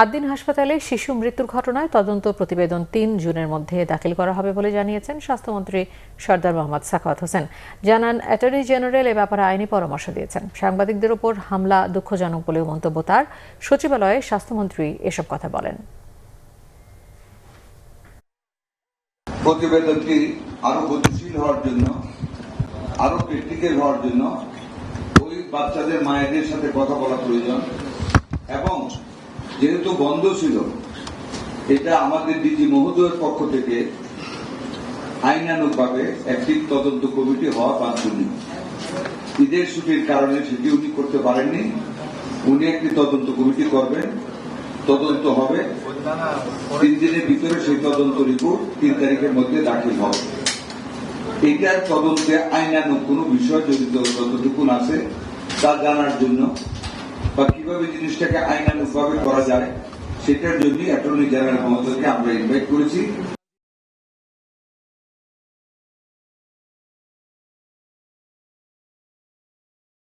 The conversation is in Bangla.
আদ্দিন হাসপাতালে শিশু মৃত্যুর ঘটনায় তদন্ত প্রতিবেদন ৩ জুনের মধ্যে দাখিল করা হবে বলে জানিয়েছেন স্বাস্থ্যমন্ত্রী সরদার মোহাম্মদ সাখাওয়াত হোসেন। জানান, অ্যাটর্নি জেনারেল এ ব্যাপারে আইনি পরামর্শ দিয়েছেন। সাংবাদিকদের ওপর হামলা দুঃখজনক বলেও মন্তব্য তার। সচিবালয়ে স্বাস্থ্যমন্ত্রী এসব কথা বলেন। প্রতিবেদনটি আরো গতিশীল হওয়ার জন্য, আরো প্র্যাকটিক্যাল হওয়ার জন্য ওই বাচ্চাদের মায়েদের সাথে কথা বলা প্রয়োজন এবং যেহেতু বন্ধ ছিল, এটা আমাদের ডিজি মহোদয়ের পক্ষ থেকে আইনানুগভাবে একটি তদন্ত কমিটি হওয়া বাঞ্ছনীয়। ঈদের ছুটির কারণে সেটি উনি করতে পারেননি। উনি একটি তদন্ত কমিটি করবেন, তদন্ত হবে, 3 দিনের ভিতরে সেই তদন্ত রিপোর্ট 3 তারিখের মধ্যে দাখিল হবে। এটার তদন্তে আইনানুগ কোনো বিষয় জড়িত যতটুকু আছে তা জানার জন্য বা কিভাবে জিনিসটাকে আইনানুগভাবে করা যায় সেটার জন্য অ্যাটর্নি জেনারেল মহোদয়কে আমরা ইনভাইট করেছি।